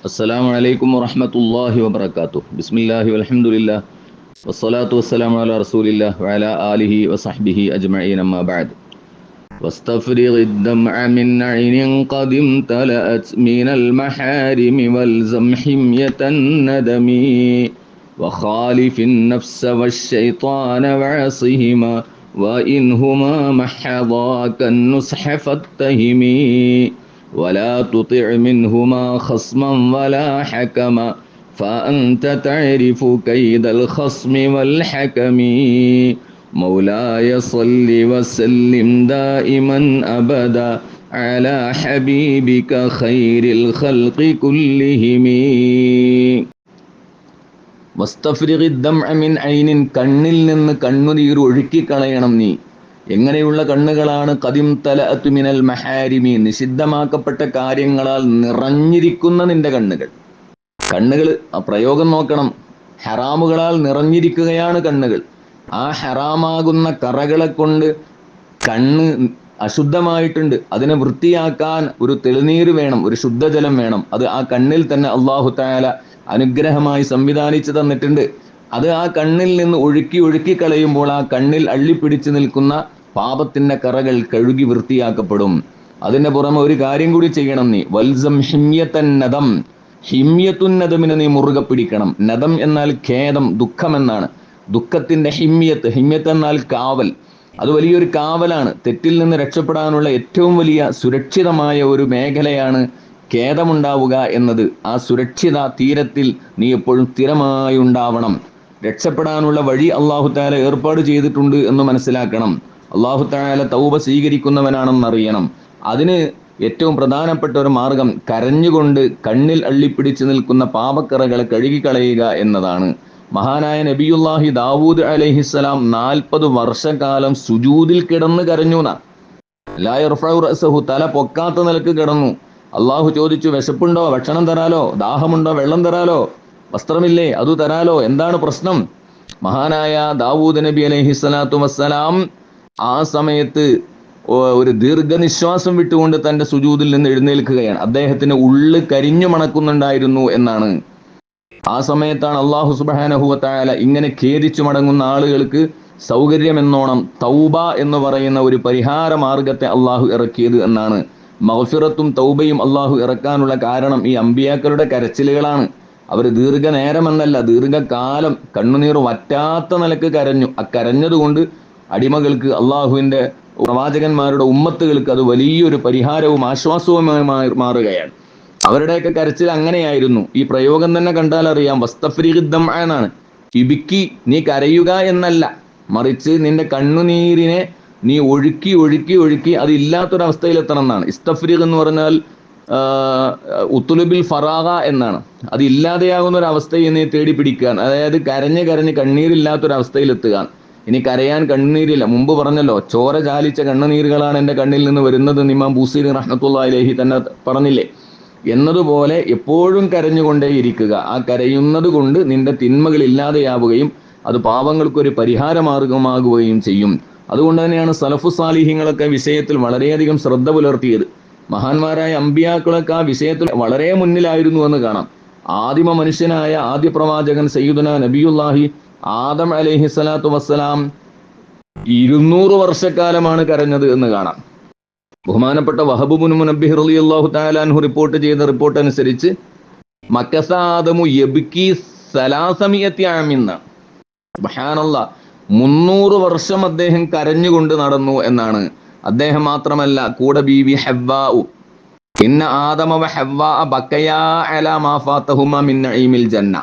അസ്സലാമു അലൈക്കും വറഹ്മത്തുള്ളാഹി വബറകാതുഹു. ബിസ്മില്ലാഹി വൽഹംദുലില്ലാഹ് വസ്സലാത്തു വസ്സലാമു അലാ റസൂലില്ലാഹി വഅലാ ആലിഹി വസഹ്ബിഹി അജ്മഈൻ. അമ്മാ ബഅദ്. واستفرغ الدمع من عين قد امتلأت من المحارم والزم حمية الندم وخالف النفس والشيطان وعصهما وإنهما محضاك النصح فاتهمي ولا تطع منهما خصما ولا حكما فأنت تعرف كيد الخصم والحكم مولاي صل وسلم دائما أبدا على حبيبك خير الخلق كلهم. വസ്തഫ്രിഗി ദംഅ മിൻ ഐനിൻ, കണ്ണിൽ നിന്ന് കണ്ണുനീർ ഒഴുക്കിക്കളയണം നീ. എങ്ങനെയുള്ള കണ്ണുകളാണ്? ഖദിം തലഅതു മിനൽ മഹാരിമി, നിഷിദ്ധമാക്കപ്പെട്ട കാര്യങ്ങളാൽ നിറഞ്ഞിരിക്കുന്ന നിന്റെ കണ്ണുകൾ. കണ്ണുകൾ പ്രയോഗം നോക്കണം. ഹറാമുകളാൽ നിറഞ്ഞിരിക്കുകയാണ് കണ്ണുകൾ. ആ ഹറാമാകുന്ന കറകളെ കൊണ്ട് കണ്ണ് അശുദ്ധമായിട്ടുണ്ട്. അതിനെ വൃത്തിയാക്കാൻ ഒരു തെളിനീര് വേണം, ഒരു ശുദ്ധജലം വേണം. അത് ആ കണ്ണിൽ തന്നെ അല്ലാഹു തആല അനുഗ്രഹമായി സംവിധാനിച്ചു തന്നിട്ടുണ്ട്. അത് ആ കണ്ണിൽ നിന്ന് ഒഴുക്കി കളയുമ്പോൾ ആ കണ്ണിൽ അള്ളിപ്പിടിച്ചു നിൽക്കുന്ന പാപത്തിന്റെ കറകൾ കഴുകി വൃത്തിയാക്കപ്പെടും. അതിന്റെ പുറമെ ഒരു കാര്യം കൂടി ചെയ്യണം നീ. വൽസം ഹിമ്യത്തൻ നദം, ഹിമ്യത്തുൻ നദമിനെ നീ മുറുകെ പിടിക്കണം. നദം എന്നാൽ ഖേദം, ദുഃഖം എന്നാണ്. ദുഃഖത്തിന്റെ ഹിമ്യത്ത് എന്നാൽ കാവൽ. അത് വലിയൊരു കാവലാണ്. തെറ്റിൽ നിന്ന് രക്ഷപ്പെടാനുള്ള ഏറ്റവും വലിയ സുരക്ഷിതമായ ഒരു മേഖലയാണ് ഖേദമുണ്ടാവുക എന്നത്. ആ സുരക്ഷിത തീരത്തിൽ നീ എപ്പോഴും സ്ഥിരമായി ഉണ്ടാവണം. രക്ഷപ്പെടാനുള്ള വഴി അല്ലാഹു തആല ഏർപ്പാട് ചെയ്തിട്ടുണ്ട് എന്ന് മനസ്സിലാക്കണം. അല്ലാഹു തആല തൗബ സ്വീകരിക്കുന്നവനാണെന്നറിയണം. അതിന് ഏറ്റവും പ്രധാനപ്പെട്ട ഒരു മാർഗം കരഞ്ഞുകൊണ്ട് കണ്ണിൽ അള്ളിപ്പിടിച്ചു നിൽക്കുന്ന പാപക്കറകളെ കഴുകിക്കളയുക എന്നതാണ്. മഹാനായ നബിയുല്ലാഹി ദാവൂദ് അലൈഹിസ്സലാം 40 വർഷക്കാലം സുജൂദിൽ കിടന്ന് കരഞ്ഞു. ലാ യർഫഉ റഅസഹു, തല പൊക്കാത്ത നിലക്ക് കിടന്നു. അള്ളാഹു ചോദിച്ചു, വിശപ്പുണ്ടോ? ഭക്ഷണം തരാലോ? ദാഹമുണ്ടോ? വെള്ളം തരാലോ? വസ്ത്രമില്ലേ? അത് തരാലോ? എന്താണ് പ്രശ്നം? മഹാനായ ദാവൂദ് നബി അലൈഹിസ്സലാത്തു വസ്സലാം ആ സമയത്ത് ഒരു ദീർഘനിശ്വാസം വിട്ടുകൊണ്ട് തന്റെ സുജൂദിൽ നിന്ന് എഴുന്നേൽക്കുകയാണ്. അദ്ദേഹത്തിന് ഉള്ളു കരിഞ്ഞു മണക്കുന്നുണ്ടായിരുന്നു എന്നാണ്. ആ സമയത്താണ് അല്ലാഹു സുബ്ഹാനഹു വ തആല ഇങ്ങനെ ഖേദിച്ചു മടങ്ങുന്ന ആളുകൾക്ക് സൗകര്യമെന്നോണം തൗബ എന്ന് പറയുന്ന ഒരു പരിഹാര മാർഗത്തെ അള്ളാഹു ഇറക്കിയത് എന്നാണ്. മഗ്ഫിറത്തും തൗബയും അള്ളാഹു ഇറക്കാനുള്ള കാരണം ഈ അമ്പിയാക്കളുടെ കരച്ചിലുകളാണ്. അവർ ദീർഘനേരമെന്നല്ല, ദീർഘകാലം കണ്ണുനീർ വറ്റാത്ത നിലക്ക് കരഞ്ഞു. ആ കരഞ്ഞതുകൊണ്ട് അടിമകൾക്ക്, അള്ളാഹുവിന്റെ പ്രവാചകന്മാരുടെ ഉമ്മത്തുകൾക്ക് അത് വലിയൊരു പരിഹാരവും ആശ്വാസവുമായി മാറുകയാണ്. അവരുടെയൊക്കെ കരച്ചിൽ അങ്ങനെയായിരുന്നു. ഈ പ്രയോഗം തന്നെ കണ്ടാൽ അറിയാം. വസ്തഫ്രിഗി ദംഅ എന്നാണ്. ഇബിക്കി, നീ കരയുക എന്നല്ല, മറിച്ച് നിന്റെ കണ്ണുനീരിനെ നീ ഒഴുക്കി അത് ഇല്ലാത്തൊരവസ്ഥയിലെത്തണം എന്നാണ്. ഇസ്തഫ്രിഗ് എന്ന് പറഞ്ഞാൽ ഉത്തുലുബിൽ ഫറാഗ എന്നാണ്. അത് ഇല്ലാതെയാകുന്ന ഒരു അവസ്ഥയെ നീ തേടി പിടിക്കാൻ, അതായത് കരഞ്ഞ് കണ്ണീരില്ലാത്തൊരവസ്ഥയിലെത്തുക. ഇനി കരയാൻ കണ്ണുനീരില്ല. മുമ്പ് പറഞ്ഞല്ലോ, ചോര ചാലിച്ച കണ്ണുനീരുകളാണ് എൻ്റെ കണ്ണിൽ നിന്ന് വരുന്നത് എന്ന് ഇമാം ബൂസീരി റഹ്മത്തുള്ളാഹി അലൈഹി തന്നെ പറഞ്ഞില്ലേ. എന്നതുപോലെ എപ്പോഴും കരഞ്ഞുകൊണ്ടേയിരിക്കുക. ആ കരയുന്നത് കൊണ്ട് നിന്റെ തിന്മകൾ ഇല്ലാതെയാവുകയും അത് പാപങ്ങൾക്കൊരു പരിഹാര മാർഗമാകുകയും ചെയ്യും. അതുകൊണ്ട് തന്നെയാണ് സലഫു സാലിഹ്യങ്ങളൊക്കെ വിഷയത്തിൽ വളരെയധികം ശ്രദ്ധ പുലർത്തിയത്. മഹാന്മാരായ അമ്പിയാക്കളൊക്കെ ആ വിഷയത്തിൽ വളരെ മുന്നിലായിരുന്നു എന്ന് കാണാം. ആദിമ മനുഷ്യനായ ആദ്യ പ്രവാചകൻ സയ്യിദുന നബിയുല്ലാഹി ആദം അലൈഹിസ്സലാത്തു വസ്സലാം 200 വർഷക്കാലമാണ് കരഞ്ഞത് എന്ന് കാണാം. ബഹുമാനപ്പെട്ട വഹബ് ഇബ്നു മുനബ്ബിഹ് റളിയല്ലാഹു തആല അൻഹു റിപ്പോർട്ട് ചെയ്ത റിപ്പോർട്ട് അനുസരിച്ച് മക്കസ ആദമു യബ്കി 300 ആമിന്ന, സുബ്ഹാനല്ലാഹ്, 300 വർഷം അദ്ദേഹം കരഞ്ഞുകൊണ്ട് നടന്നു എന്നാണ്. അദ്ദേഹം മാത്രമല്ല, കൂടെ ബീവി ഹവ്വാഉ, ഇന്ന ആദമ വ ഹവ്വാ ബക്കയാ അലാ മാ ഫാതഹുമാ മിൻ നഈമിൽ ജന്ന,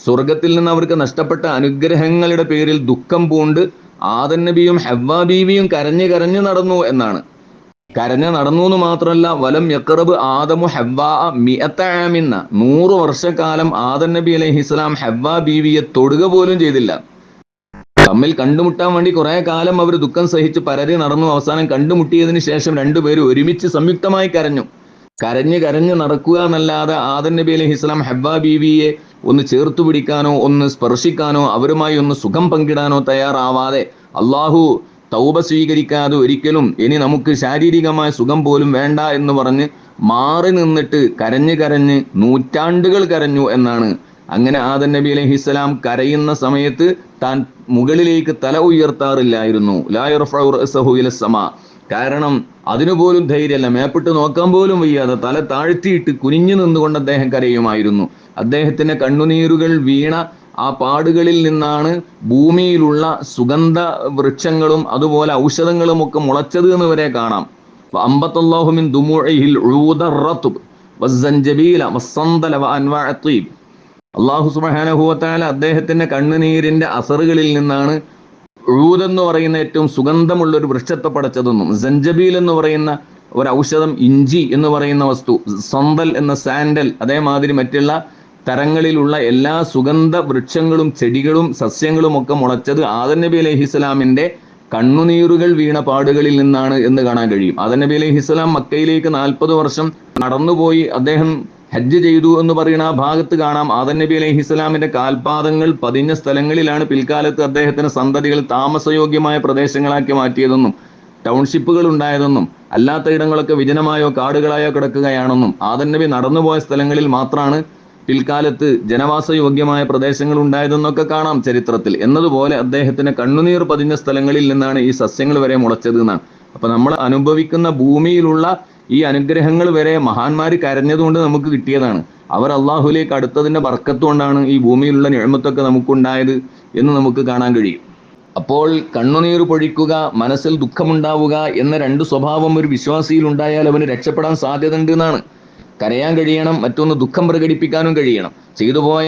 സ്വർഗ്ഗത്തിൽ നിന്ന് അവർക്ക് നഷ്ടപ്പെട്ട അനുഗ്രഹങ്ങളുടെ പേരിൽ ദുഃഖം പൂണ്ട് ആദം നബിയും ഹവ്വാ ബീവിയും കരഞ്ഞു നടന്നു എന്നാണ്. കരഞ്ഞു നടന്നു എന്ന് മാത്രമല്ല, വലം യഖ്റബ് ആദമു ഹവ്വാ 100 ആമിന്ന, 100 വർഷക്കാലം ആദം നബി അലൈഹിസ്സലാം ഹവ്വാ ബീവിയെ തൊടുക പോലും ചെയ്തില്ല. തമ്മിൽ കണ്ടുമുട്ടാൻ വേണ്ടി കുറെ കാലം അവർ ദുഃഖം സഹിച്ച് പരതി നടന്നു. അവസാനം കണ്ടുമുട്ടിയതിന് ശേഷം രണ്ടുപേരും ഒരുമിച്ച് സംയുക്തമായി കരഞ്ഞു നടക്കുക എന്നല്ലാതെ ആദം നബി അലൈഹിസ്സലാം ഹവ്വാ ബീവിയെ ഒന്ന് ചേർത്തു പിടിക്കാനോ ഒന്ന് സ്പർശിക്കാനോ അവരുമായി ഒന്ന് സുഖം പങ്കിടാനോ തയ്യാറാവാതെ അള്ളാഹു തൗബ സ്വീകരിക്കാതെ ഒരിക്കലും ഇനി നമുക്ക് ശാരീരികമായ സുഖം പോലും വേണ്ട എന്ന് പറഞ്ഞ് മാറി നിന്നിട്ട് കരഞ്ഞ് കരഞ്ഞ് നൂറ്റാണ്ടുകൾ കരഞ്ഞു എന്നാണ്. അങ്ങനെ ആദം നബി അലൈഹിസ്സലാം കരയുന്ന സമയത്ത് താൻ മുകളിലേക്ക് തല ഉയർത്താറില്ലായിരുന്നു. ലാ യർഫഉ റഅസഹു ഇല സമാ. കാരണം അതിനുപോലും ധൈര്യമല്ല, മേപ്പിട്ട് നോക്കാൻ പോലും വയ്യാതെ തല താഴ്ത്തിയിട്ട് കുനിഞ്ഞു നിന്നുകൊണ്ട് അദ്ദേഹം കരയുമായിരുന്നു. അദ്ദേഹത്തിന്റെ കണ്ണുനീരുകൾ വീണ ആ പാടുകളിൽ നിന്നാണ് ഭൂമിയിലുള്ള സുഗന്ധ വൃക്ഷങ്ങളും അതുപോലെ ഔഷധങ്ങളും ഒക്കെ മുളച്ചത് എന്ന് വരെ കാണാം. അമ്പത്തല്ലാഹു മിൻ ദുമൂഇഹിൽ ഉഊദ റത്ബ് വസ്സൻജബീല വസ്സന്തല വഅൻവാഅ അത്തീബ്. അല്ലാഹു സുബ്ഹാനഹു വ തആല അദ്ദേഹത്തിന്റെ കണ്ണുനീരിന്റെ അസറുകളിൽ നിന്നാണ് ഉഊദ് എന്ന് പറയുന്ന ഏറ്റവും സുഗന്ധമുള്ള ഒരു വൃക്ഷത്തെ പടച്ചതെന്നും, സഞ്ചബീൽ എന്ന് പറയുന്ന ഒരു ഔഷധം, ഇഞ്ചി എന്ന് പറയുന്ന വസ്തു, സന്തൽ എന്ന സാൻഡൽ, അതേമാതിരി മറ്റുള്ള തരങ്ങളിലുള്ള എല്ലാ സുഗന്ധ വൃക്ഷങ്ങളും ചെടികളും സസ്യങ്ങളും ഒക്കെ മുളച്ചത് ആദം നബി അലൈഹിസ്സലാമിന്റെ കണ്ണുനീറുകൾ വീണ പാടുകളിൽ നിന്നാണ് എന്ന് കാണാൻ കഴിയും. ആദം നബി അലൈഹിസ്സലാം മക്കയിലേക്ക് 40 വർഷം നടന്നുപോയി അദ്ദേഹം ഹജ്ജ് ചെയ്തു എന്ന് പറയുന്ന ആ ഭാഗത്ത് കാണാം. ആദം നബി അലൈഹിസ്സലാമിന്റെ കാൽപാദങ്ങൾ പതിഞ്ഞ സ്ഥലങ്ങളിലാണ് പിൽക്കാലത്ത് അദ്ദേഹത്തിന് സന്തതികൾ താമസയോഗ്യമായ പ്രദേശങ്ങളാക്കി മാറ്റിയതെന്നും ടൗൺഷിപ്പുകൾ ഉണ്ടായതെന്നും അല്ലാത്ത ഇടങ്ങളൊക്കെ വിജനമായോ കാടുകളായോ കിടക്കുകയാണെന്നും ആദം നബി നടന്നുപോയ സ്ഥലങ്ങളിൽ മാത്രമാണ് പിൽക്കാലത്ത് ജനവാസയോഗ്യമായ പ്രദേശങ്ങൾ ഉണ്ടായതെന്നൊക്കെ കാണാം ചരിത്രത്തിൽ. എന്നതുപോലെ അദ്ദേഹത്തിന് കണ്ണുനീർ പതിഞ്ഞ സ്ഥലങ്ങളിൽ നിന്നാണ് ഈ സസ്യങ്ങൾ വരെ മുളച്ചത് എന്നാണ്. അപ്പൊ നമ്മൾ അനുഭവിക്കുന്ന ഭൂമിയിലുള്ള ഈ അനുഗ്രഹങ്ങൾ വരെ മഹാന്മാർ കരഞ്ഞതുകൊണ്ട് നമുക്ക് കിട്ടിയതാണ്. അവർ അള്ളാഹുലേക്ക് അടുത്തതിന്റെ ബർക്കത്ത് കൊണ്ടാണ് ഈ ഭൂമിയിലുള്ള നിഅമത്തൊക്കെ നമുക്കുണ്ടായത് എന്ന് നമുക്ക് കാണാൻ കഴിയും. അപ്പോൾ കണ്ണുനീർ പൊഴിക്കുക, മനസ്സിൽ ദുഃഖമുണ്ടാവുക എന്ന 2 സ്വഭാവം ഒരു വിശ്വാസിയിൽ ഉണ്ടായാൽ അവന് രക്ഷപ്പെടാൻ സാധ്യത ഉണ്ട് എന്നാണ്. കരയാൻ കഴിയണം, മറ്റൊന്ന് ദുഃഖം പ്രകടിപ്പിക്കാനും കഴിയണം. ചെയ്തുപോയ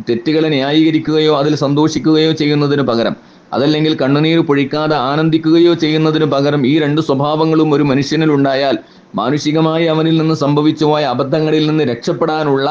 തെറ്റുകളെ ന്യായീകരിക്കുകയോ അതിൽ സന്തോഷിക്കുകയോ ചെയ്യുന്നതിന് പകരം, അതല്ലെങ്കിൽ കണ്ണുനീർ പൊഴിക്കാതെ ആനന്ദിക്കുകയോ ചെയ്യുന്നതിന് പകരം ഈ 2 സ്വഭാവങ്ങളും ഒരു മനുഷ്യനിൽ ഉണ്ടായാൽ മാനുഷികമായി അവനിൽ നിന്ന് സംഭവിച്ചു പോയ അബദ്ധങ്ങളിൽ നിന്ന് രക്ഷപ്പെടാനുള്ള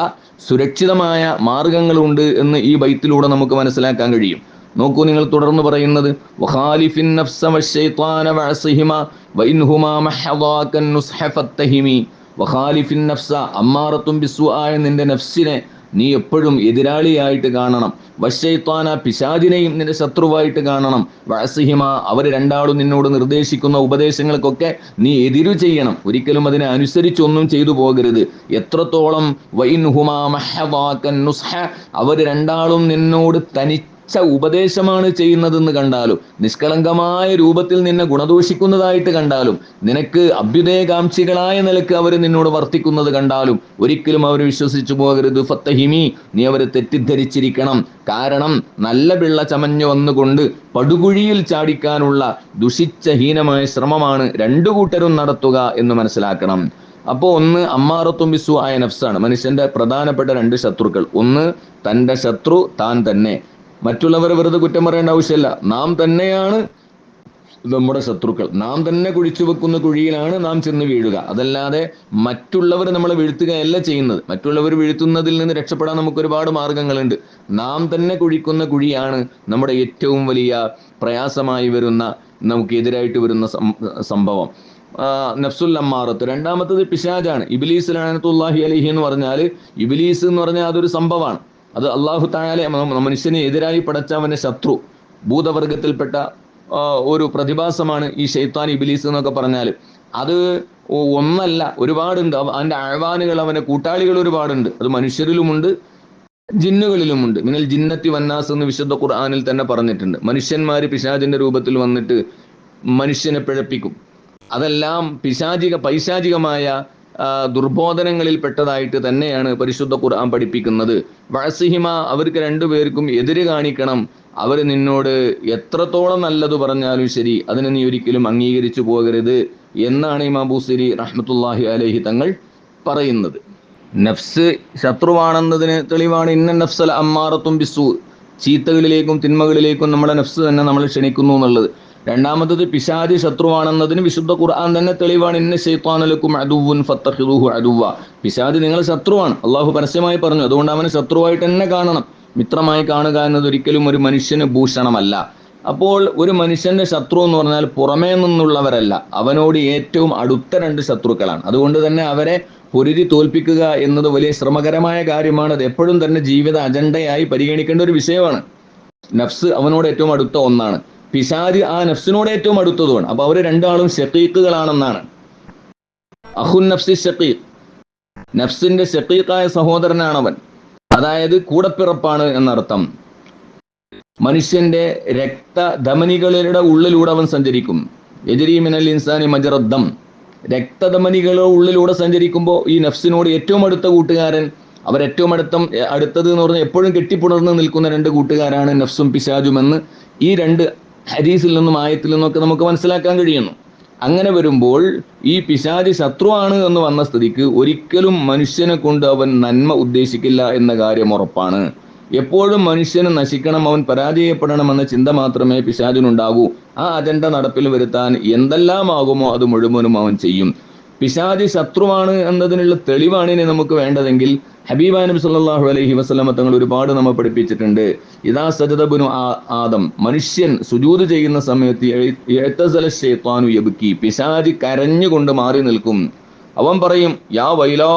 സുരക്ഷിതമായ മാർഗങ്ങളുണ്ട് എന്ന് ഈ ബൈത്തിലൂടെ നമുക്ക് മനസ്സിലാക്കാൻ കഴിയും. നോക്കൂ, നിങ്ങൾ തുടർന്ന് പറയുന്നത് വഖാലിഫിൻ നഫ്സ വശൈത്വാന വഅസിഹിമ വഇൻഹുമാ മഹദാകൻ നുസ്ഹ ഫത്തഹിമി. വഖാലിഫിൻ നഫ്സ, അമ്മാറത്തും ബിസ്സുആയ നിന്റെ നഫ്സിനെ നീ എപ്പോഴും എതിരാളിയായിട്ട് കാണണം. വശൈത്വാന, പിശാചിനെയും നിന്റെ ശത്രുവായിട്ട് കാണണം. വഅസിഹിമ, അവർ രണ്ടാളും നിന്നോട് നിർദ്ദേശിക്കുന്ന ഉപദേശങ്ങൾക്കൊക്കെ നീ എതിരു ചെയ്യണം. ഒരിക്കലും അതിനെ അനുസരിച്ചൊന്നും ചെയ്തു പോകരുത്. എത്രത്തോളം വഇൻഹുമാ മഹദാകൻ നുസ്ഹ, അവർ രണ്ടാളും നിന്നോട് ഉപദേശമാണ് ചെയ്യുന്നതെന്ന് കണ്ടാലും, നിഷ്കളങ്കമായ രൂപത്തിൽ നിന്നെ ഗുണദോഷിക്കുന്നതായിട്ട് കണ്ടാലും, നിനക്ക് അഭ്യുദയകാംക്ഷികളായ നിലക്ക് അവർ നിന്നോട് വർത്തിക്കുന്നത് കണ്ടാലും ഒരിക്കലും അവർ വിശ്വസിച്ചു പോകരുത്. ഫത്തഹിമി, നീ അവരെ തെറ്റിദ്ധരിച്ചിരിക്കണം. കാരണം നല്ല പിള്ള ചമഞ്ഞു വന്നുകൊണ്ട് പടുകുഴിയിൽ ചാടിക്കാനുള്ള ദുഷിച്ച ഹീനമായ ശ്രമമാണ് 2 കൂട്ടരും നടത്തുക എന്ന് മനസ്സിലാക്കണം. അപ്പോൾ ഒന്ന് അമ്മാറത്തും ബിസ്സു ആയ നഫ്സാണ് മനുഷ്യന്റെ പ്രധാനപ്പെട്ട 2 ശത്രുക്കൾ. ഒന്ന് തൻ്റെ ശത്രു താൻ തന്നെ. മറ്റുള്ളവരെ വെറുതെ കുറ്റം പറയേണ്ട ആവശ്യമില്ല. നാം തന്നെയാണ് നമ്മുടെ ശത്രുക്കൾ. നാം തന്നെ കുഴിച്ചു വെക്കുന്ന കുഴിയിലാണ് നാം ചെന്ന് വീഴുക. അതല്ലാതെ മറ്റുള്ളവർ നമ്മളെ വീഴ്ത്തുകയല്ല ചെയ്യുന്നത്. മറ്റുള്ളവർ വീഴ്ത്തുന്നതിൽ നിന്ന് രക്ഷപ്പെടാൻ നമുക്ക് ഒരുപാട് മാർഗങ്ങളുണ്ട്. നാം തന്നെ കുഴിക്കുന്ന കുഴിയാണ് നമ്മുടെ ഏറ്റവും വലിയ പ്രയാസമായി വരുന്ന, നമുക്ക് എതിരായിട്ട് വരുന്ന സംഭവം. നഫ്സുൽ അമ്മാറത്ത്. രണ്ടാമത്തത് പിശാചാണ്. ഇബ്ലീസ് ലഅനത്തുല്ലാഹി അലൈഹി എന്ന് പറഞ്ഞാൽ, ഇബ്ലീസ് എന്ന് പറഞ്ഞാൽ അതൊരു സംഭവമാണ്. അത് അള്ളാഹു തആല മനുഷ്യനെ എതിരായി പടച്ച അവന്റെ ശത്രു, ഭൂതവർഗത്തിൽപ്പെട്ട ഒരു പ്രതിഭാസമാണ് ഈ ശൈത്താൻ, ഇബ്ലീസ് എന്നൊക്കെ പറഞ്ഞാൽ. അത് ഒന്നല്ല, ഒരുപാടുണ്ട്. അവന്റെ അഴവാനുകൾ, അവന്റെ കൂട്ടാളികൾ ഒരുപാടുണ്ട്. അത് മനുഷ്യരിലുമുണ്ട്, ജിന്നുകളിലുമുണ്ട്. മിനൽ ജിന്നത്തി വന്നാസ് എന്ന് വിശുദ്ധ ഖുർആനിൽ തന്നെ പറഞ്ഞിട്ടുണ്ട്. മനുഷ്യന്മാര് പിശാചിന്റെ രൂപത്തിൽ വന്നിട്ട് മനുഷ്യനെ പിഴപ്പിക്കും. അതെല്ലാം പൈശാചികമായ ദുർബോധനങ്ങളിൽ പെട്ടതായിട്ട് തന്നെയാണ് പരിശുദ്ധ ഖുർആൻ പഠിപ്പിക്കുന്നത്. വഅസിഹിമ, അവർക്ക് 2 പേർക്കും എതിര് കാണിക്കണം. അവർ നിന്നോട് എത്രത്തോളം നല്ലത് പറഞ്ഞാലും ശരി, അതിനെ നീ ഒരിക്കലും അംഗീകരിച്ചു പോകരുത് എന്നാണ് ഇമാം ബൂസിരി റഹ്മത്തുള്ളാഹി അലൈഹി തങ്ങൾ പറയുന്നത്. നഫ്സ് ശത്രുവാണെന്നതിന് തെളിവാണ് ഇന്ന നഫ്സല അമ്മാറത്തും ബിസ്സു, ചീത്തകളിലേക്കും തിന്മകളിലേക്കും നമ്മുടെ നഫ്സ് തന്നെ നമ്മൾ ക്ഷണിക്കുന്നു എന്നുള്ളത്. രണ്ടാമത്തത് പിശാച് ശത്രുവാണെന്നതിന് വിശുദ്ധ ഖുർആൻ തന്നെ തെളിവാണ്. ഇന്ന ശൈത്വാന ലക്കും അദുവ്വുൻ ഫത്തഖിദൂഹു അദുവ്വ. പിശാച് നിങ്ങളെ ശത്രുവാണ്, അള്ളാഹു പരസ്യമായി പറഞ്ഞു. അതുകൊണ്ട് അവനെ ശത്രുവായിട്ട് തന്നെ കാണണം. മിത്രമായി കാണുക എന്നത് ഒരിക്കലും ഒരു മനുഷ്യന് ഭൂഷണമല്ല. അപ്പോൾ ഒരു മനുഷ്യന്റെ ശത്രു എന്ന് പറഞ്ഞാൽ പുറമേ നിന്നുള്ളവരല്ല, അവനോട് ഏറ്റവും അടുത്ത 2 ശത്രുക്കളാണ്. അതുകൊണ്ട് തന്നെ അവരെ പൊരുതി തോൽപ്പിക്കുക എന്നത് വലിയ ശ്രമകരമായ കാര്യമാണ്. അത് എപ്പോഴും തന്നെ ജീവിത അജണ്ടയായി പരിഗണിക്കേണ്ട ഒരു വിഷയമാണ്. നഫ്സ് അവനോട് ഏറ്റവും അടുത്ത ഒന്നാണ്. പിശാച് ആ നഫ്സിനോട് ഏറ്റവും അടുത്തതുമാണ്. അപ്പൊ അവര് രണ്ടാളും ഷഖീഖുകളാണെന്നാണ്. അഖുൻ നഫ്സി ഷഖീഖ്, നഫ്സിന്റെ ഷഖീഖായ സഹോദരനാണവൻ, അതായത് കൂടപ്പിറപ്പാണ് എന്നർത്ഥം. മനുഷ്യന്റെ രക്തധമനികളുടെ ഉള്ളിലൂടെ അവൻ സഞ്ചരിക്കും. യജ്രി മിനൽ ഇൻസാനി മജ്റദ്ദം, രക്തധമനികളുടെ ഉള്ളിലൂടെ സഞ്ചരിക്കുമ്പോൾ ഈ നഫ്സിനോട് ഏറ്റവും അടുത്ത കൂട്ടുകാരൻ, അവരേറ്റവും അടുത്തത് എന്ന് പറഞ്ഞാൽ എപ്പോഴും കെട്ടിപ്പുണർന്ന് നിൽക്കുന്ന രണ്ട് കൂട്ടുകാരാണ് നഫ്സും പിശാചുമെന്ന് ഈ രണ്ട് ഹദീസിൽ നിന്നും ആയത്തിൽ നിന്നൊക്കെ നമുക്ക് മനസ്സിലാക്കാൻ കഴിയുന്നു. അങ്ങനെ വരുമ്പോൾ ഈ പിശാച് ശത്രുവാണ് എന്ന് വന്ന സ്ഥിതിക്ക് ഒരിക്കലും മനുഷ്യനെ കൊണ്ട് അവൻ നന്മ ഉദ്ദേശിക്കില്ല എന്ന കാര്യം ഉറപ്പാണ്. എപ്പോഴും മനുഷ്യന് നശിക്കണം, അവൻ പരാജയപ്പെടണമെന്ന ചിന്ത മാത്രമേ പിശാചിനുണ്ടാകൂ. ആ അജണ്ട നടപ്പിൽ വരുത്താൻ എന്തെല്ലാമാകുമോ അത് മുഴുവനും അവൻ ചെയ്യും. പിശാച് ശത്രുവാണ് എന്നതിനുള്ള തെളിവാണ് ഇനി നമുക്ക് വേണ്ടതെങ്കിൽ ഹബീബാ നബി സല്ലല്ലാഹു അലൈഹി വസല്ലമ തങ്ങൾ ഒരുപാട് നമ്മെ പഠിപ്പിച്ചിട്ടുണ്ട്. ഇദാ സജദ ഇബ്നു ആദം, മനുഷ്യൻ സുജൂദ് ചെയ്യുന്ന സമയത്ത് യതസല ശൈത്താനു യബ്കി, പിശാച് കരഞ്ഞുകൊണ്ട് മാറി നിൽക്കും. അവൻ പറയും യാ വൈലാ,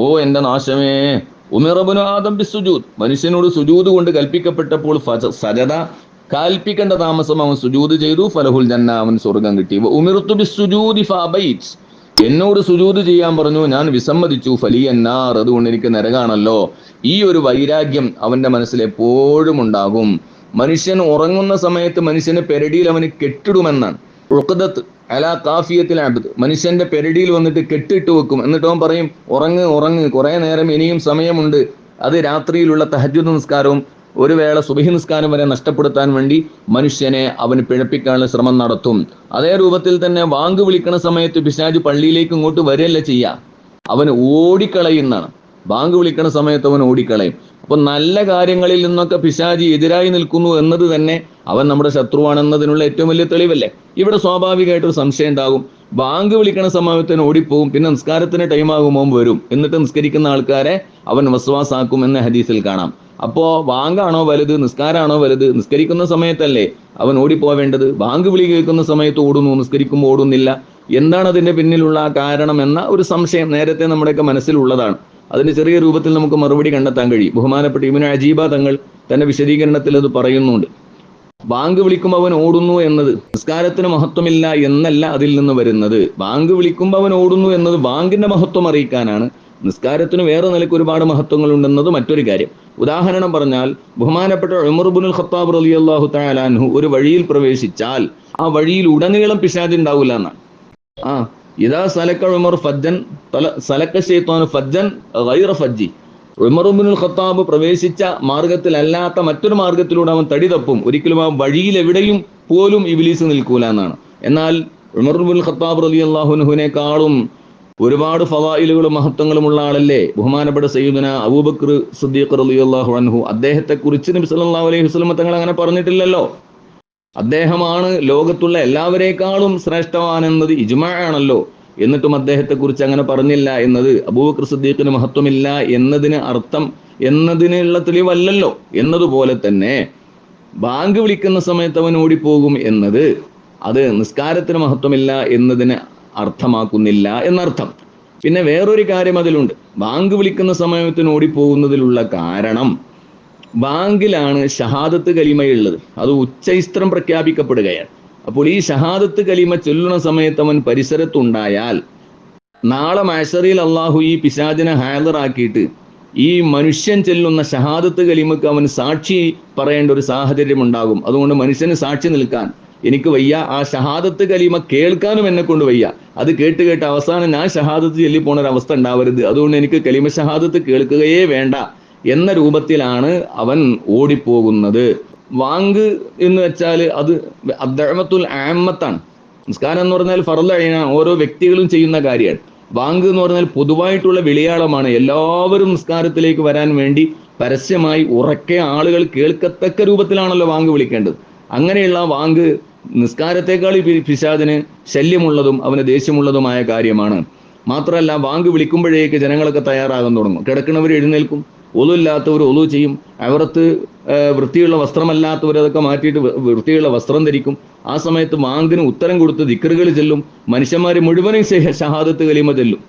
ഓ എന്റെ നാശമേ, ഉമിറ ഇബ്നു ആദം ബിസ്സുജൂദ്, മനുഷ്യനോട് സുജൂദ് കൊണ്ട് കൽപ്പിക്കപ്പെട്ടപ്പോൾ സജദ, കൽപ്പിക്കേണ്ട താമസം അവൻ സുജൂദ് ചെയ്തു, ഫലഹുൽ ജന്ന, അവൻ സ്വർഗം കിട്ടി. ഉമിർതു ബിസ്സുജൂദി ഫഅബൈത്, എന്നോട് സുജൂദ് ചെയ്യാൻ പറഞ്ഞു, ഞാൻ വിസമ്മതിച്ചു, ഫലിയന്നാർ, അതുകൊണ്ട് എനിക്ക് നരകാണല്ലോ. ഈ ഒരു വൈരാഗ്യം അവന്റെ മനസ്സിൽ എപ്പോഴും ഉണ്ടാകും. മനുഷ്യൻ ഉറങ്ങുന്ന സമയത്ത് മനുഷ്യന്റെ പെരടിയിൽ അവന് കെട്ടിടുമെന്നാണ്. ഉഖ്ദത്ത് അലാ ഖാഫിയത്തിൽ അബ്ദ്, മനുഷ്യന്റെ പെരടിയിൽ വന്നിട്ട് കെട്ടിട്ട് വെക്കും. എന്നിട്ട് അവൻ പറയും ഉറങ്ങ് ഉറങ്ങ്, കുറെ നേരം ഇനിയും സമയമുണ്ട്. അത് രാത്രിയിലുള്ള തഹജ്ജുദ് നിസ്കാരവും ഒരു വേള സുബഹി നിസ്കാരം വരെ നഷ്ടപ്പെടുത്താൻ വേണ്ടി മനുഷ്യനെ അവന് പിഴപ്പിക്കാനുള്ള ശ്രമം നടത്തും. അതേ രൂപത്തിൽ തന്നെ വാങ്ക് വിളിക്കണ സമയത്ത് പിശാച് പള്ളിയിലേക്ക് ഇങ്ങോട്ട് വരികയല്ല ചെയ്യുക, അവന് ഓടിക്കളയുന്നതാണ്. ബാങ്ക് വിളിക്കണ സമയത്ത് അവൻ ഓടിക്കളയും. അപ്പൊ നല്ല കാര്യങ്ങളിൽ നിന്നൊക്കെ പിശാചി എതിരായി നിൽക്കുന്നു എന്നത് തന്നെ അവൻ നമ്മുടെ ശത്രുവാണെന്നതിനുള്ള ഏറ്റവും വലിയ തെളിവല്ലേ. ഇവിടെ സ്വാഭാവികമായിട്ടൊരു സംശയം ഉണ്ടാകും. ബാങ്ക് വിളിക്കണ സമയത്തിന് ഓടിപ്പോവും, പിന്നെ നിസ്കാരത്തിന് ടൈം ആകുമ്പോൾ വരും, എന്നിട്ട് നിസ്കരിക്കുന്ന ആൾക്കാരെ അവൻ വസ്വാസാക്കും എന്ന ഹദീസിൽ കാണാം. അപ്പോ ബാങ്കാണോ വലുത്, നിസ്കാരാണോ വലുത്? നിസ്കരിക്കുന്ന സമയത്തല്ലേ അവൻ ഓടിപ്പോവേണ്ടത്. ബാങ്ക് വിളി കേൾക്കുന്ന സമയത്ത് ഓടുന്നു, നിസ്കരിക്കുമ്പോൾ ഓടുന്നില്ല. എന്താണ് അതിന്റെ പിന്നിലുള്ള കാരണം എന്ന ഒരു സംശയം നേരത്തെ നമ്മുടെയൊക്കെ മനസ്സിലുള്ളതാണ്. അതിന്റെ ചെറിയ രൂപത്തിൽ നമുക്ക് മറുപടി കണ്ടെത്താൻ കഴിയും. ബഹുമാനപ്പെട്ട ഇബ്നു അജീബ തങ്ങൾ തന്റെ വിശദീകരണത്തിൽ അത് പറയുന്നുണ്ട്. ബാങ്ക് വിളിക്കുമ്പോൾ അവൻ ഓടുന്നു എന്നത് നിസ്കാരത്തിന് മഹത്വമില്ല എന്നല്ല അതിൽ നിന്ന് വരുന്നത്. ബാങ്ക് വിളിക്കുമ്പോൾ അവൻ ഓടുന്നു എന്നത് ബാങ്കിന്റെ മഹത്വം അറിയിക്കാനാണ്. നിസ്കാരത്തിന് വേറെ നിലയ്ക്ക് ഒരുപാട് മഹത്വങ്ങൾ ഉണ്ടെന്നത് മറ്റൊരു കാര്യം. ഉദാഹരണം പറഞ്ഞാൽ ബഹുമാനപ്പെട്ട ഉമർ ഇബ്നുൽ ഖത്താബ് റളിയല്ലാഹു തആല അൻഹു ഒരു വഴിയിൽ പ്രവേശിച്ചാൽ ആ വഴിയിൽ ഉടനീളം പിശാച് ഉണ്ടാവില്ല എന്നാണ്. ഇദാ സലക ഉമർ ഫജ്ജൻ സലക ശൈത്താനു ഫജ്ജൻ ഗൈറ ഫജ്ജി, ഉമർ ഇബ്നുൽ ഖത്താബ് പ്രവേശിച്ച മാർഗത്തിലല്ലാത്ത മറ്റൊരു മാർഗത്തിലൂടെ അവൻ തടി തപ്പും. ഒരിക്കലും ആ വഴിയിൽ എവിടെയും പോലും ഇബ്ലീസ് നിൽക്കൂല എന്നാണ്. എന്നാൽ ഉമർ ഇബ്നുൽ ഖത്താബ് റളിയല്ലാഹു അൻഹുവിനെക്കാളും ഒരുപാട് ഫളായിലുകളും മഹത്വങ്ങളും ഉള്ള ആളല്ലേ ബഹുമാനപ്പെട്ട സയ്യിദുനാ അബൂബക്കർ സിദ്ദീഖ് റളിയല്ലാഹു അൻഹു. അദ്ദേഹത്തെ കുറിച്ച് നബി സല്ലല്ലാഹു അലൈഹി വസല്ലം തങ്ങൾ അങ്ങനെ പറഞ്ഞിട്ടില്ലല്ലോ. അദ്ദേഹമാണ് ലോകത്തുള്ള എല്ലാവരേക്കാളും ശ്രേഷ്ഠവാൻ എന്നത് ഇജ്മാ ആണല്ലോ. എന്നിട്ടും അദ്ദേഹത്തെ കുറിച്ച് അങ്ങനെ പറഞ്ഞില്ല എന്നത് അബൂബക്കർ സിദ്ദീഖിന് മഹത്വമില്ല എന്നതിനുള്ള തെളിവല്ലല്ലോ. എന്നതുപോലെ തന്നെ ബാങ്ക് വിളിക്കുന്ന സമയത്ത് അവൻ ഓടിപ്പോകും എന്നത് അത് നിസ്കാരത്തിന് മഹത്വമില്ല എന്നതിന് അർത്ഥമാക്കുന്നില്ല എന്നർത്ഥം. പിന്നെ വേറൊരു കാര്യം അതിലുണ്ട്. ബാങ്ക് വിളിക്കുന്ന സമയത്തിന് ഓടിപ്പോകുന്നതിലുള്ള കാരണം ബാങ്കിലാണ് ഷഹാദത്ത് കലിമയുള്ളത്. അത് ഉച്ചൈസ്ത്രം പ്രഖ്യാപിക്കപ്പെടുകയാണ്. അപ്പോൾ ഈ ഷഹാദത്ത് കലിമ ചൊല്ലുന്ന സമയത്ത് അവൻ പരിസരത്തുണ്ടായാൽ നാളെ മഹ്ശറിൽ അള്ളാഹു ഈ പിശാചിനെ ഹാജറാക്കിയിട്ട് ഈ മനുഷ്യൻ ചെല്ലുന്ന ഷഹാദത്ത് കലിമക്ക് അവൻ സാക്ഷി പറയേണ്ട ഒരു സാഹചര്യം ഉണ്ടാകും. അതുകൊണ്ട് മനുഷ്യന് സാക്ഷി നിൽക്കാൻ എനിക്ക് വയ്യ, ആ ഷഹാദത്ത് കലിമ കേൾക്കാനും എന്നെ കൊണ്ട് വയ്യ. അത് കേട്ട് കേട്ട് അവസാനം ഞാൻ ഷഹാദത്ത് ചൊല്ലി പോണ ഒരു അവസ്ഥ ഉണ്ടാവരുത്. അതുകൊണ്ട് എനിക്ക് കലിമ ഷഹാദത്ത് കേൾക്കുകയേ വേണ്ട എന്ന രൂപത്തിലാണ് അവൻ ഓടിപ്പോകുന്നത്. വാങ്ക് എന്ന് വെച്ചാൽ അത് അദ്ദഅവത്തുൽ ആമ്മത്താണ്. നിസ്കാരം എന്ന് പറഞ്ഞാൽ ഫർള് ഐനാണ്, ഓരോ വ്യക്തികളും ചെയ്യുന്ന കാര്യമാണ്. വാങ്ക് എന്ന് പറഞ്ഞാൽ പൊതുവായിട്ടുള്ള വിളിയാളമാണ്. എല്ലാവരും നിസ്കാരത്തിലേക്ക് വരാൻ വേണ്ടി പരസ്യമായി ഉറക്കെ ആളുകൾ കേൾക്കത്തക്ക രൂപത്തിലാണല്ലോ വാങ്ക് വിളിക്കേണ്ടത്. അങ്ങനെയുള്ള വാങ്ക് നിസ്കാരത്തെക്കാൾ പിശാചിന് ശല്യമുള്ളതും അവന് ദേഷ്യമുള്ളതുമായ കാര്യമാണ്. മാത്രമല്ല വാങ്ക് വിളിക്കുമ്പോഴേക്ക് ജനങ്ങളൊക്കെ തയ്യാറാകാൻ തുടങ്ങും. കിടക്കുന്നവർ എഴുന്നേൽക്കും, ഒളു ഇല്ലാത്തവർ ഒളു ചെയ്യും, അവർക്ക് വൃത്തിയുള്ള വസ്ത്രമല്ലാത്തവർ അതൊക്കെ മാറ്റിയിട്ട് വൃത്തിയുള്ള വസ്ത്രം ധരിക്കും. ആ സമയത്ത് വാങ്കിന് ഉത്തരം കൊടുത്ത് ദിക്റുകൾ ചെല്ലും. മനുഷ്യന്മാർ മുഴുവനും ഷഹാദത്ത് കലിമ ചെല്ലും.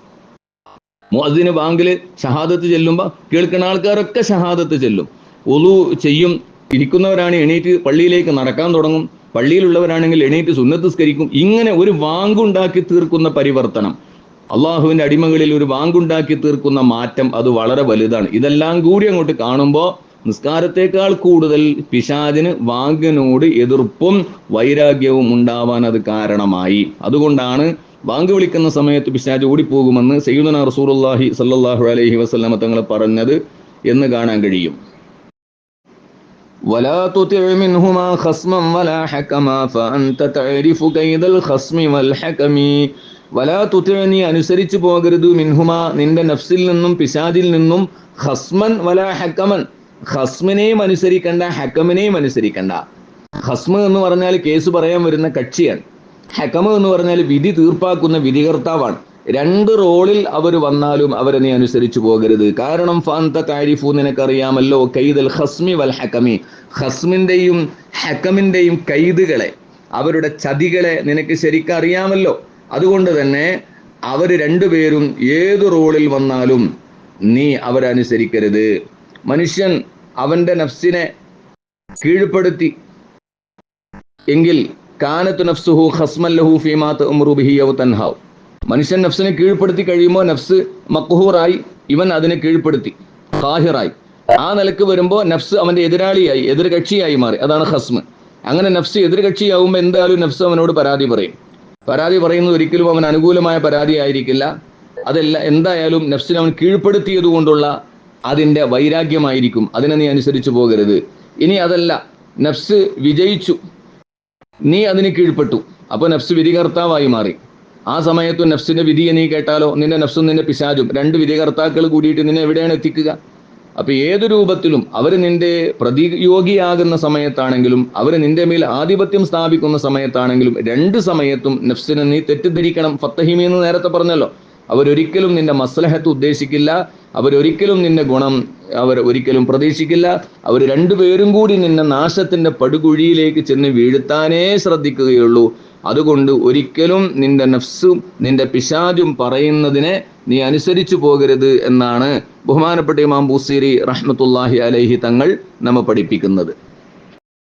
മുഅദ്ദിന് ബാങ്കില് ഷഹാദത്ത് ചെല്ലുമ്പോൾ കേൾക്കുന്ന ആൾക്കാരൊക്കെ ഷഹാദത്ത് ചെല്ലും. ഒളു ചെയ്യും. ഇരിക്കുന്നവരാണ് എണീറ്റ് പള്ളിയിലേക്ക് നടക്കാൻ തുടങ്ങും. പള്ളിയിലുള്ളവരാണെങ്കിൽ എണീറ്റ് സുന്നത്ത് നിസ്കരിക്കും. ഇങ്ങനെ ഒരു വാങ്കുണ്ടാക്കി തീർക്കുന്ന പരിവർത്തനം, അള്ളാഹുവിന്റെ അടിമകളിൽ ഒരു വാങ്കുണ്ടാക്കി തീർക്കുന്ന മാറ്റം, അത് വളരെ വലുതാണ്. ഇതെല്ലാം കൂടി അങ്ങോട്ട് കാണുമ്പോൾ നിസ്കാരത്തെക്കാൾ കൂടുതൽ പിശാചിന് വാങ്കിനോട് എതിർപ്പും വൈരാഗ്യവും ഉണ്ടാവാൻ അത് കാരണമായി. അതുകൊണ്ടാണ് വാങ്ക് വിളിക്കുന്ന സമയത്ത് പിശാച് ഓടിപ്പോകുമെന്ന് സയ്യിദുനാ റസൂലുള്ളാഹി സ്വല്ലല്ലാഹു അലൈഹി വസല്ലമ തങ്ങൾ പറഞ്ഞത് എന്ന് കാണാൻ കഴിയും. ولا تطع منهما خصما ولا حكما فأنت تعرف كيد الخصم والحكم. ولا تطع, നീ അനുസരിച്ചു പോകരുത്, മിൻഹുമാ, നിന്റെ നഫ്സിൽ നിന്നും പിശാചിൽ നിന്നും, ഖസ്മൻ വലാ ഹക്കമൻ, ഖസ്മിനെയും അനുസരിക്കണ്ട, ഹക്കമിനെയും അനുസരിക്കണ്ട. ഖസ്മ എന്ന് പറഞ്ഞാൽ കേസ് പറയാൻ വരുന്ന കക്ഷിയാണ്. ഹക്കമ എന്ന് പറഞ്ഞാൽ വിധി തീർപ്പാക്കുന്ന വിധികർത്താവാണ്. രണ്ട് റോളിൽ അവർ വന്നാലും അവരെ നീ അനുസരിച്ചു പോകരുത്. കാരണം ഫഅൻത തഅരിഫു, നിനക്കറിയാമല്ലോ, കൈദൽ ഖസ്മി വൽ ഹക്കമി, ഖസ്മിന്റെയും ഹക്കമിന്റെയും കൈദുകളെ, അവരുടെ ചതികളെ നിനക്ക് ശരിക്കും അറിയാമല്ലോ. അതുകൊണ്ട് തന്നെ അവർ രണ്ടുപേരും ഏത് റോളിൽ വന്നാലും നീ അവരെ അനുസരിക്കരുത്. മനുഷ്യൻ അവന്റെ നഫ്സിനെ കീഴ്പ്പെടുത്തി എങ്കിൽ കാനത്തു നഫ്സുഹു ഖസ്മൻ ലഹു ഫീമാ തഅ്മുറു ബിഹി ഔ തൻഹൗ, മനുഷ്യൻ നഫ്സിനെ കീഴ്പ്പെടുത്തി കഴിയുമ്പോൾ നഫ്സ് മഖ്ഹൂറായി, ഇവൻ അതിനെ കീഴ്പ്പെടുത്തി ഖാഹിറായി. ആ നിലക്ക് വരുമ്പോൾ നഫ്സ് അവന്റെ എതിരാളിയായി, എതിർകക്ഷിയായി മാറി. അതാണ് ഖസ്മ്. അങ്ങനെ നഫ്സ് എതിർകക്ഷിയാവുമ്പോൾ എന്തായാലും നഫ്സ് അവനോട് പരാതി പറയും. പരാതി പറയുന്നത് ഒരിക്കലും അവൻ അനുകൂലമായ പരാതി ആയിരിക്കില്ല. അതല്ല, എന്തായാലും നഫ്സിനെ അവൻ കീഴ്പ്പെടുത്തിയത് കൊണ്ടുള്ള അതിൻ്റെ വൈരാഗ്യമായിരിക്കും. അതിനെ നീ അനുസരിച്ചു പോകരുത്. ഇനി അതല്ല, നഫ്സ് വിജയിച്ചു, നീ അതിന് കീഴ്പ്പെട്ടു, അപ്പോൾ നഫ്സ് വിധികർത്താവായി മാറി. ആ സമയത്തും നഫ്സിന്റെ വിധിയെ നീ കേട്ടാലോ, നിന്റെ നഫ്സും നിന്റെ പിശാചും രണ്ട് വിധികർത്താക്കൾ കൂടിയിട്ട് നിന്നെ എവിടെയാണ് എത്തിക്കുക? അപ്പൊ ഏത് രൂപത്തിലും അവർ നിന്റെ പ്രതിയോഗിയാകുന്ന സമയത്താണെങ്കിലും അവർ നിന്റെ മേൽ ആധിപത്യം സ്ഥാപിക്കുന്ന സമയത്താണെങ്കിലും രണ്ട് സമയത്തും നഫ്സിനെ നീ തെറ്റിദ്ധരിക്കണം. ഫത്തഹിമി എന്ന് നേരത്തെ പറഞ്ഞല്ലോ, അവരൊരിക്കലും നിന്റെ മസ്ലഹത്ത് ഉദ്ദേശിക്കില്ല, അവരൊരിക്കലും നിന്റെ ഗുണം അവർ ഒരിക്കലും പ്രതീക്ഷിക്കില്ല. അവർ രണ്ടുപേരും കൂടി നിന്നെ നാശത്തിന്റെ പടുകുഴിയിലേക്ക് ചെന്ന് വീഴ്ത്താനേ ശ്രദ്ധിക്കുകയുള്ളൂ. അതുകൊണ്ട് ഒരിക്കലും നിന്റെ നഫ്സും നിന്റെ പിശാചും പറയുന്നതിനെ നീ അനുസരിച്ചു പോകരുത് എന്നാണ് ബഹുമാനപ്പെട്ട ഇമാം ബൂസീരി റഹ്മത്തുള്ളാഹി അലൈഹി തങ്ങൾ നമ്മെ പഠിപ്പിക്കുന്നത്.